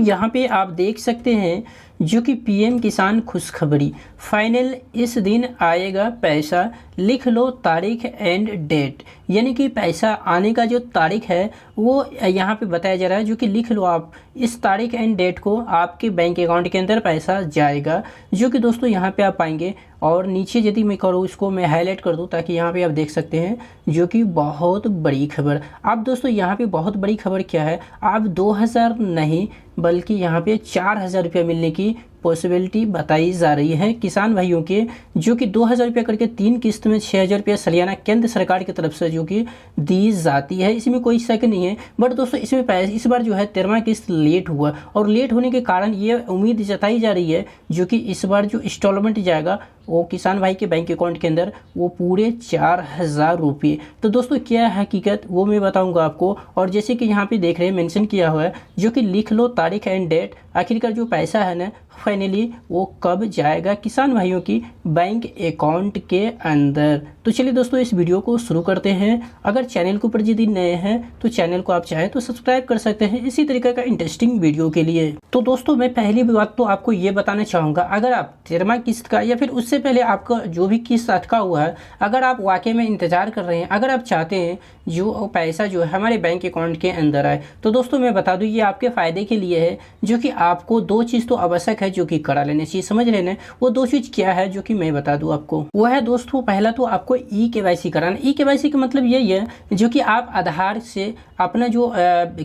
यहाँ पे आप देख सकते हैं जो कि पीएम किसान खुशखबरी फाइनल इस दिन आएगा पैसा, लिख लो तारीख एंड डेट। यानी कि पैसा आने का जो तारीख है वो यहाँ पे बताया जा रहा है, जो कि लिख लो आप इस तारीख एंड डेट को आपके बैंक अकाउंट के अंदर पैसा जाएगा, जो कि दोस्तों यहाँ पे आप पाएंगे। और नीचे यदि मैं करूँ इसको मैं हाईलाइट कर दूँ ताकि यहाँ पे आप देख सकते हैं जो कि बहुत बड़ी खबर। अब दोस्तों यहाँ पे बहुत बड़ी खबर क्या है, आप 2000 नहीं बल्कि यहाँ पे 4000 रुपये मिलने की पॉसिबिलिटी बताई जा रही है किसान भाइयों के, जो कि 2000 रुपये करके 3 किस्त में 6000 रुपये सलियाना केंद्र सरकार की तरफ से जो कि दी जाती है। इसमें कोई शक नहीं है। बट दोस्तों इसमें इस बार जो है 13वां किस्त लेट हुआ और लेट होने के कारण ये उम्मीद जताई जा रही है जो कि इस बार जो इंस्टॉलमेंट जाएगा वो किसान भाई के बैंक अकाउंट के अंदर वो पूरे 4000 रुपये। तो दोस्तों क्या है हकीकत वो मैं बताऊंगा आपको। और जैसे कि यहाँ पे देख रहे हैं मेंशन किया हुआ है जो कि लिख लो तारीख एंड डेट, आखिरकार जो पैसा है ना फाइनली वो कब जाएगा किसान भाइयों की बैंक अकाउंट के अंदर। तो चलिए दोस्तों इस वीडियो को शुरू करते हैं। अगर चैनल के ऊपर यदि नए हैं तो चैनल को आप चाहें तो सब्सक्राइब कर सकते हैं इसी तरीके का इंटरेस्टिंग वीडियो के लिए। तो दोस्तों मैं पहली बात तो आपको ये बताना चाहूँगा, अगर आप 13वां किस्त का या फिर उससे पहले आपका जो भी किस्त अटका हुआ है, अगर आप वाकई में इंतज़ार कर रहे हैं, अगर आप चाहते हैं जो पैसा जो है हमारे बैंक अकाउंट के अंदर आए, तो दोस्तों मैं बता दूँ ये आपके फ़ायदे के लिए है, जो कि आपको 2 चीज़ तो आवश्यक है जो कि करा लेने चाहिए, समझ लेना। वो 2 चीज़ क्या है जो कि मैं बता दूं आपको, वो है दोस्तों पहला तो आपको ई-केवाईसी कराना। ई-केवाईसी का मतलब यही है जो कि आप आधार से अपना जो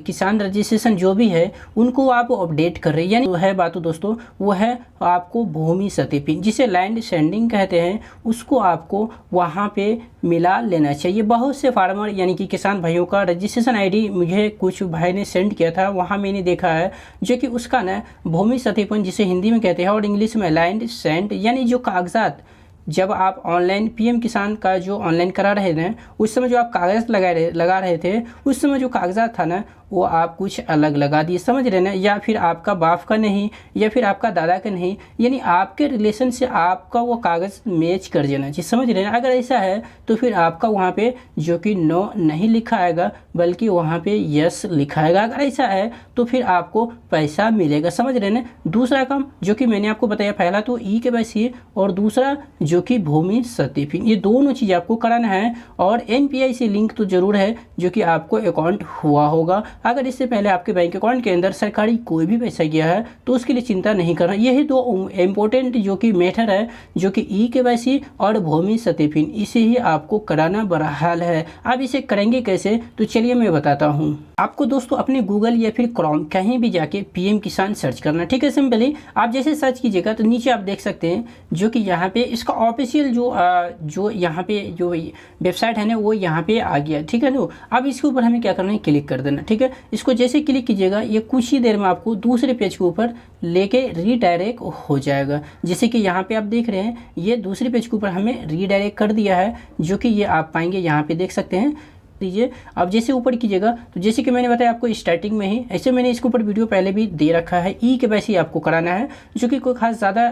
किसान रजिस्ट्रेशन जो भी है उनको आप अपडेट कर रहे हैं। यानी वो है बात दोस्तों वो है आपको भूमि सर्टिफिकेट जिसे लैंड सेंडिंग कहते हैं, उसको आपको वहाँ पे मिला लेना चाहिए। बहुत से फार्मर यानी कि किसान भाइयों का रजिस्ट्रेशन आईडी मुझे कुछ भाई ने सेंड किया था, वहाँ मैंने देखा है जो कि उसका ना भूमि सर्टिफिकेट जिसे हिंदी में कहते हैं और इंग्लिश में लैंड सेंड, यानी जो कागजात जब आप ऑनलाइन पीएम किसान का जो ऑनलाइन करा रहे थे उस समय जो आप कागज़ लगा रहे थे उस समय जो कागजात था ना वो आप कुछ अलग लगा दिए, समझ रहे ना। या फिर आपका बाप का नहीं या फिर आपका दादा का नहीं, यानी आपके रिलेशन से आपका वो कागज़ मैच कर जाना चाहिए, समझ रहे ना। अगर ऐसा है तो फिर आपका वहाँ पे जो कि नो नहीं लिखा आएगा बल्कि वहाँ पे यस लिखा आएगा। अगर ऐसा है तो फिर आपको पैसा मिलेगा, समझ रहे ना। दूसरा काम जो कि मैंने आपको बताया, पहला तो ई-केवाईसी और दूसरा जो कि भूमि सर्टिफिकेट, ये दोनों चीज़ आपको कराना है। और एनपीआई से लिंक तो ज़रूर है जो कि आपको अकाउंट हुआ होगा। अगर इससे पहले आपके बैंक अकाउंट के अंदर सरकारी कोई भी पैसा गया है तो उसके लिए चिंता नहीं करना। यही 2 इम्पोर्टेंट जो कि मैटर है जो कि ई-केवाईसी और भूमि सर्टिफिकेट, इसे ही आपको कराना बहरहाल है। अब इसे करेंगे कैसे तो चलिए मैं बताता हूँ आपको। दोस्तों अपने गूगल या फिर क्रोम कहीं भी जाके पीएम किसान सर्च करना, ठीक है। सिंपली आप जैसे सर्च कीजिएगा तो नीचे आप देख सकते हैं जो कि यहाँ पे इसका ऑफिशियल जो यहाँ पे जो वेबसाइट है ना वो यहाँ पे आ गया, ठीक है। तो अब इसके ऊपर हमें क्या करना है, क्लिक कर देना, ठीक है। इसको जैसे क्लिक कीजिएगा ये कुछ ही देर में आपको दूसरे पेज के ऊपर लेके रीडायरेक्ट हो जाएगा। जैसे कि यहाँ पे आप देख रहे हैं ये दूसरे पेज के ऊपर हमें रीडायरेक्ट कर दिया है, जो कि ये आप पाएंगे यहाँ पे देख सकते हैं दीजिए। अब जैसे ऊपर कीजिएगा तो जैसे कि मैंने बताया आपको स्टार्टिंग में ही, ऐसे मैंने इसके ऊपर वीडियो पहले भी दे रखा है। ई-केवाईसी आपको कराना है जो कि कोई खास ज़्यादा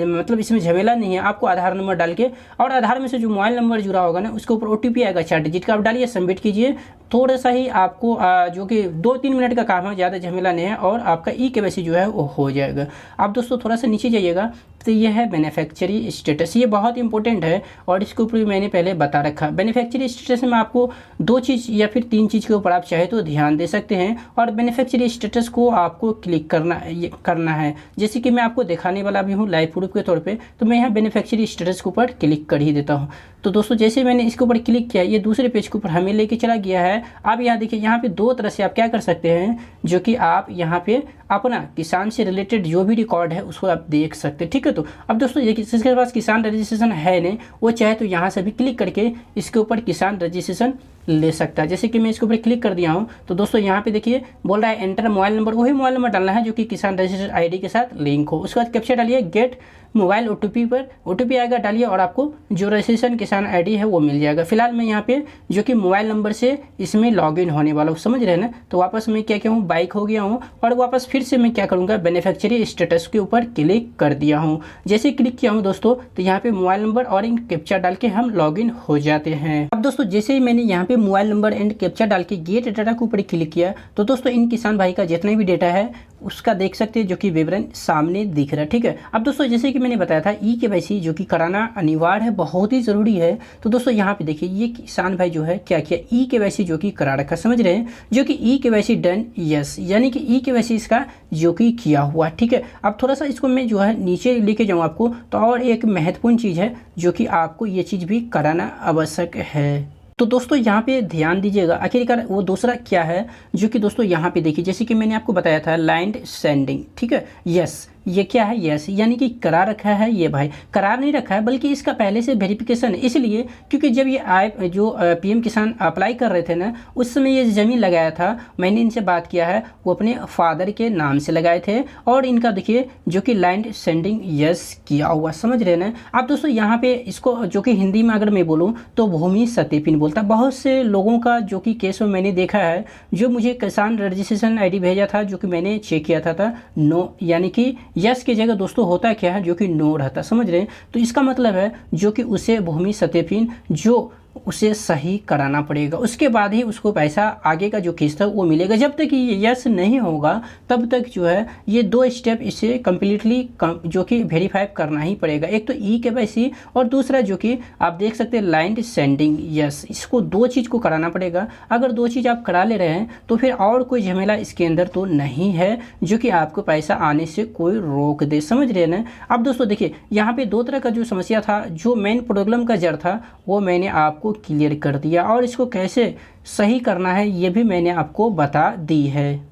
मतलब इसमें झमेला नहीं है। आपको आधार नंबर डाल के और आधार में से जो मोबाइल नंबर जुड़ा होगा ना उसके ऊपर OTP आएगा 4 डिजिट का, आप डालिए सबमिट कीजिए। थोड़ा सा ही आपको जो कि 2-3 मिनट का काम है, ज़्यादा झमेला नहीं है और आपका ई-केवाईसी जो है वो हो जाएगा। अब दोस्तों थोड़ा सा नीचे जाइएगा तो ये है बेनिफिशियरी स्टेटस, ये बहुत इंपॉर्टेंट है और इसके ऊपर भी मैंने पहले बता रखा। बेनिफिशियरी स्टेटस में आपको 2 चीज़ या फिर 3 चीज़ के ऊपर आप चाहे तो ध्यान दे सकते हैं और बेनिफिशियरी स्टेटस को आपको क्लिक करना है। जैसे कि मैं आपको दिखाने वाला भी हूँ लाइव प्रूफ के तौर पे, तो मैं यहाँ बेनिफिशियरी स्टेटस के ऊपर क्लिक कर ही देता हूँ। तो दोस्तों जैसे मैंने इसके ऊपर क्लिक किया ये दूसरे पेज के ऊपर हमें लेके चला गया है। अब यहाँ देखिए यहाँ पे 2 तरह से आप क्या कर सकते हैं, जो कि आप यहाँ पे अपना किसान से रिलेटेड जो भी रिकॉर्ड है उसको आप देख सकते हैं, ठीक है। तो अब दोस्तों ये जिसके पास किसान रजिस्ट्रेशन है नहीं वो चाहे तो यहाँ से भी क्लिक करके इसके ऊपर किसान रजिस्ट्रेशन ले सकता है। जैसे कि मैं इसके ऊपर क्लिक कर दिया हूँ तो दोस्तों यहाँ पे देखिए बोल रहा है एंटर मोबाइल नंबर, वही मोबाइल नंबर डालना है जो कि किसान रजिस्ट्रेशन आईडी के साथ लिंक हो। उसके बाद कैप्चा डालिए, गेट मोबाइल OTP पर OTP आएगा, डालिए और आपको जो रजिस्ट्रेशन किसान आईडी है वो मिल जाएगा। फिलहाल मैं यहाँ पे जो कि मोबाइल नंबर से इसमें लॉगिन होने वाला हूँ, समझ रहे हैं ना। तो वापस मैं क्या हूँ बाइक हो गया हूँ और वापस फिर से मैं क्या करूँगा बेनिफिशियरी स्टेटस के ऊपर क्लिक कर दिया हूँ। जैसे क्लिक किया हूँ दोस्तों तो यहाँ पे मोबाइल नंबर और इन कैप्चा डाल के हम लॉगिन हो जाते हैं। अब दोस्तों जैसे ही मैंने यहाँ पे मोबाइल नंबर एंड कैप्चा डाल के गेट डाटा के ऊपर क्लिक किया तो दोस्तों इन किसान भाई का जितना भी डेटा है उसका देख सकते हैं जो कि विवरण सामने दिख रहा है। ठीक है, अब दोस्तों जैसे कि मैंने बताया था ई-केवाईसी जो कि कराना अनिवार्य है, बहुत ही ज़रूरी है। तो दोस्तों यहाँ पे देखिए ये किसान भाई जो है क्या किया, ई-केवाईसी जो कि करा रखा, समझ रहे हैं, जो कि ई-केवाईसी डन यस, यानी कि ई-केवाईसी इसका जो कि किया हुआ। ठीक है, अब थोड़ा सा इसको मैं जो है नीचे लेके जाऊँ आपको, तो और एक महत्वपूर्ण चीज़ है जो कि आपको ये चीज़ भी कराना आवश्यक है। तो दोस्तों यहाँ पे ध्यान दीजिएगा, आखिरकार वो दूसरा क्या है जो कि दोस्तों यहाँ पे देखिए, जैसे कि मैंने आपको बताया था लैंड सेंडिंग। ठीक है, यस, ये क्या है, यस, यानी कि करा रखा है। ये भाई करार नहीं रखा है, बल्कि इसका पहले से वेरिफिकेशन, इसलिए क्योंकि जब ये आए जो पीएम किसान अप्लाई कर रहे थे ना, उस समय ये ज़मीन लगाया था, मैंने इनसे बात किया है, वो अपने फादर के नाम से लगाए थे, और इनका देखिए जो कि लैंड सेंडिंग यस किया हुआ, समझ रहे ना आप दोस्तों। यहाँ पे इसको जो कि हिंदी में अगर मैं बोलूँ तो भूमि सत्यापन बोलता। बहुत से लोगों का जो कि केस में मैंने देखा है, जो मुझे किसान रजिस्ट्रेशन ID भेजा था, जो कि मैंने चेक किया था नो, यानी कि यस की जगह दोस्तों होता क्या है, जो कि नो रहता, समझ रहे हैं। तो इसका मतलब है जो कि उसे भूमि सत्यापन जो उसे सही कराना पड़ेगा, उसके बाद ही उसको पैसा आगे का जो किस्त है वो मिलेगा। जब तक ये यस नहीं होगा तब तक जो है ये 2 स्टेप इसे कम्प्लीटली जो कि वेरीफाई करना ही पड़ेगा। एक तो ई-केवाईसी और दूसरा जो कि आप देख सकते हैं लैंड सेंडिंग यस, इसको 2 चीज़ को कराना पड़ेगा। अगर 2 चीज़ आप करा ले रहे हैं तो फिर और कोई झमेला इसके अंदर तो नहीं है जो कि आपको पैसा आने से कोई रोक दे, समझ रहे हैं ना। अब दोस्तों देखिए यहाँ पे 2 तरह का जो समस्या था, जो मेन प्रॉब्लम का जड़ था, वो मैंने आपको क्लियर कर दिया, और इसको कैसे सही करना है ये भी मैंने आपको बता दी है।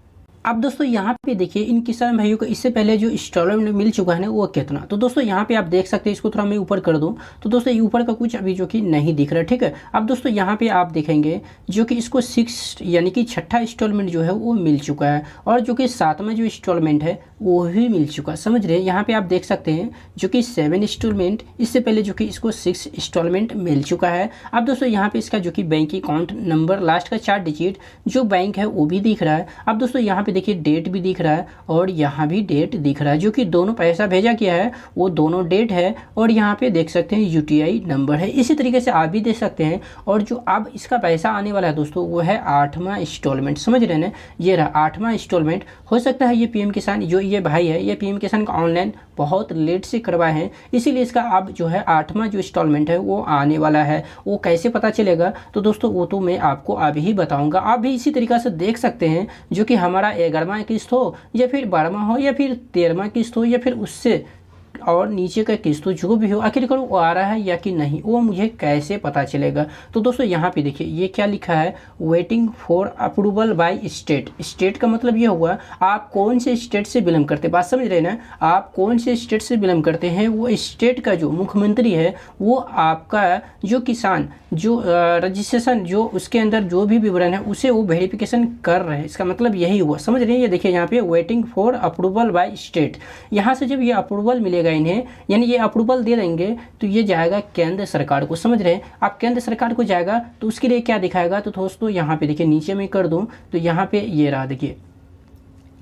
अब दोस्तों यहाँ पे देखिए इन किसान भाइयों को इससे पहले जो इंस्टॉलमेंट मिल चुका है ना वो कितना, तो दोस्तों यहाँ पे आप देख सकते हैं, इसको थोड़ा मैं ऊपर कर दूँ तो दोस्तों ये ऊपर का कुछ अभी जो कि नहीं दिख रहा है। ठीक है, अब दोस्तों यहाँ पे आप देखेंगे जो कि इसको 6 यानी कि 6ठा इंस्टॉलमेंट जो है वो मिल चुका है, और जो कि 7वां जो इंस्टॉलमेंट है वो भी मिल चुका, समझ रहे हैं। यहाँ पे आप देख सकते हैं जो कि 7 इंस्टॉलमेंट, इससे पहले जो कि इसको 6 इंस्टॉलमेंट मिल चुका है। अब दोस्तों यहाँ पे इसका जो कि बैंक अकाउंट नंबर लास्ट का 4 डिजिट जो बैंक है वो भी दिख रहा है। अब दोस्तों यहाँ पे देखिए डेट भी दिख रहा है, और यहाँ भी डेट दिख रहा है, जो कि दोनों पैसा भेजा किया है वो दोनों डेट है, और यहाँ पे देख सकते हैं UTI नंबर है। इसी तरीके से आप भी देख सकते हैं। और जो अब इसका पैसा आने वाला है दोस्तों वो है 8वां इंस्टॉलमेंट, समझ रहे हैं, ये रहा 8वां इंस्टॉलमेंट। हो सकता है ये पीएम किसान जो ये भाई है, ये पीएम किसान का ऑनलाइन बहुत लेट से करवाए हैं, इसीलिए इसका अब जो है 8वां जो इंस्टॉलमेंट है वो आने वाला है। वो कैसे पता चलेगा तो दोस्तों वो तो मैं आपको अभी ही बताऊंगा। आप भी इसी तरीक़ा से देख सकते हैं जो कि हमारा 11वां किस्त हो या फिर 12वां हो या फिर 13वां किस्त हो या फिर उससे और नीचे का किस्त जो भी हो, आखिरकार वो आ रहा है या कि नहीं, वो मुझे कैसे पता चलेगा। तो दोस्तों यहाँ पे देखिए ये क्या लिखा है, waiting for approval by state. State का मतलब ये हुआ आप कौन से स्टेट से बिलोंग करते हैं, बात समझ रहे हैं ना, आप कौन से स्टेट से बिलोंग करते हैं, वो स्टेट का जो मुख्यमंत्री है वो आपका जो किसान जो रजिस्ट्रेशन जो उसके अंदर जो भी विवरण है उसे वो वेरिफिकेशन कर रहे हैं, इसका मतलब यही हुआ, समझ रहे हैं। ये देखिए यहाँ पे waiting for approval by state, यहाँ से जब ये अप्रूवल मिलेगा इन्हें, यानी ये अप्रूवल दे देंगे तो ये जाएगा केंद्र सरकार को, समझ रहे हैं। आप केंद्र सरकार को जाएगा तो उसके लिए क्या दिखाएगा, तो दोस्तों यहाँ पे देखिए नीचे में कर दूँ तो यहाँ पे ये रहा देखिए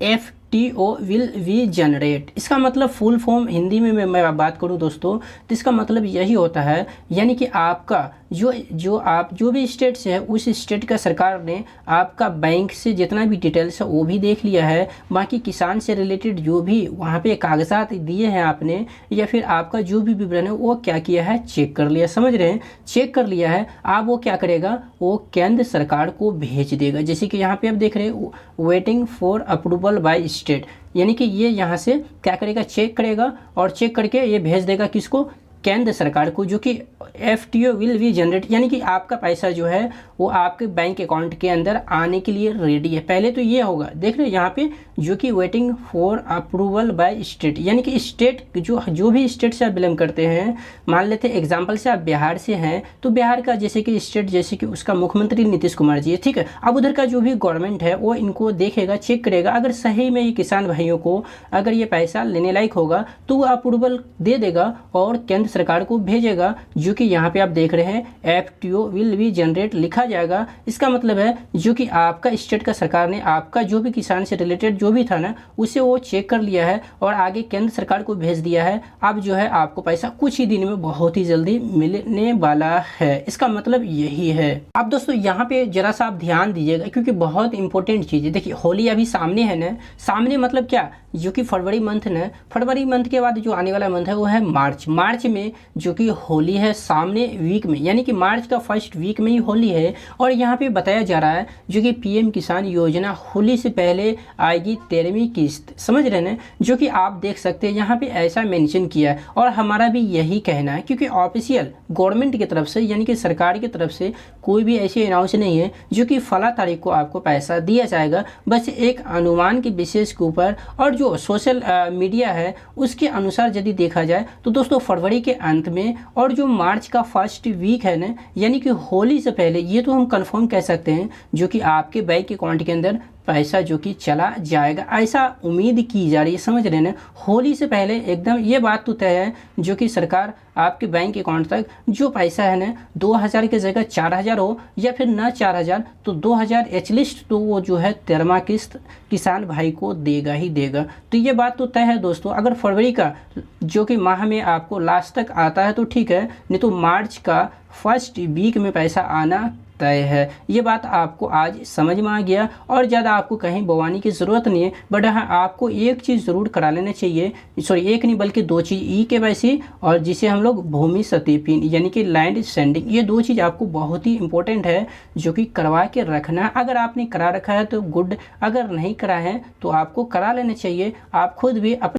FTO विल वी जनरेट। इसका मतलब फुल फॉर्म हिंदी में मैं बात करूं दोस्तों तो इसका मतलब यही होता है, यानी कि आपका जो भी स्टेट से है उस स्टेट का सरकार ने आपका बैंक से जितना भी डिटेल्स है वो भी देख लिया है, बाकी किसान से रिलेटेड जो भी वहाँ पे कागजात दिए हैं आपने या फिर आपका जो भी विवरण है वो क्या किया है, चेक कर लिया, समझ रहे हैं, चेक कर लिया है। आप वो क्या करेगा, वो केंद्र सरकार को भेज देगा। जैसे कि यहाँ पे आप देख रहे हैं waiting for approval by state, यानी कि ये यहाँ से क्या करेगा, चेक करेगा और चेक करके ये भेज देगा किसको, केंद्र सरकार को, जो कि FTO विल वी जनरेट, यानी कि आपका पैसा जो है वो आपके बैंक अकाउंट के अंदर आने के लिए रेडी है। पहले तो ये होगा, देख रहे हैं यहाँ पे जो कि waiting for approval by state, यानी कि स्टेट जो भी स्टेट से आप बिलोंग करते हैं, मान लेते हैं एग्जांपल से आप बिहार से हैं तो बिहार का जैसे कि स्टेट जैसे कि उसका मुख्यमंत्री नीतीश कुमार जी है, ठीक है। अब उधर का जो भी गवर्नमेंट है वो इनको देखेगा, चेक करेगा, अगर सही में ये किसान भाइयों को अगर ये पैसा लेने लायक होगा तो वो अप्रूवल दे देगा और केंद्र सरकार को भेजेगा, जो कि यहाँ पे आप देख रहे हैं FTO विल बी जनरेट लिखा जाएगा। इसका मतलब है जो कि आपका स्टेट का सरकार ने आपका जो भी किसान से रिलेटेड जो भी था ना, उसे वो चेक कर लिया है और आगे केंद्र सरकार को भेज दिया है। अब जो है आपको पैसा कुछ ही दिन में बहुत ही जल्दी मिलने वाला है। इसका मतलब यही है। अब दोस्तों यहाँ पे जरा सा आप ध्यान दीजिएगा, क्योंकि बहुत इंपॉर्टेंट चीज़ है। देखिए होली अभी सामने है ना, सामने मतलब क्या, जो कि फरवरी मंथ ना, फरवरी मंथ के बाद जो आने वाला मंथ है वो है मार्च। मार्च में जो कि होली है सामने वीक में, यानी कि मार्च का फर्स्ट वीक में ही होली है। और यहाँ पे बताया जा रहा है जो कि PM किसान योजना होली से पहले आएगी 13वीं किस्त, समझ रहे हैं, जो कि आप देख सकते हैं यहाँ पे ऐसा मेंशन किया है। और हमारा भी यही कहना है, क्योंकि ऑफिशियल गवर्नमेंट की तरफ से यानी कि सरकार की तरफ से कोई भी ऐसी अनाउंस नहीं है जो कि फला तारीख को आपको पैसा दिया जाएगा। बस एक अनुमान के बेसिस के ऊपर और जो सोशल मीडिया है उसके अनुसार यदि देखा जाए तो दोस्तों फरवरी के अंत में और जो मार्च का फर्स्ट वीक है ना, यानी कि होली से पहले, ये तो हम कंफर्म कह सकते हैं जो कि आपके बैंक अकाउंट के अंदर पैसा जो कि चला जाएगा, ऐसा उम्मीद की जा रही है, समझ रहे हैं। होली से पहले एकदम ये बात तो तय है जो कि सरकार आपके बैंक अकाउंट तक जो पैसा है ना 2000 की जगह 4000 हो या फिर ना 4000 तो 2000 एटलीस्ट तो वो जो है 13वां किस्त किसान भाई को देगा ही देगा। तो ये बात तो तय है दोस्तों। अगर फरवरी का जो कि माह में आपको लास्ट तक आता है तो ठीक है, नहीं तो मार्च का फर्स्ट वीक में पैसा आना तय है। ये बात आपको आज समझ में आ गया और ज़्यादा आपको कहीं बवानी की ज़रूरत नहीं है। बट हाँ, आपको एक चीज़ ज़रूर करा लेना चाहिए, सॉरी एक नहीं बल्कि 2 चीज़, EKYC और जिसे हम लोग भूमि सत्यापन यानी कि लैंड सेंडिंग, ये 2 चीज़ आपको बहुत ही इंपॉर्टेंट है जो कि करवा के रखना। अगर आपने करा रखा है तो गुड, अगर नहीं करा है तो आपको करा लेना चाहिए। आप खुद भी अपने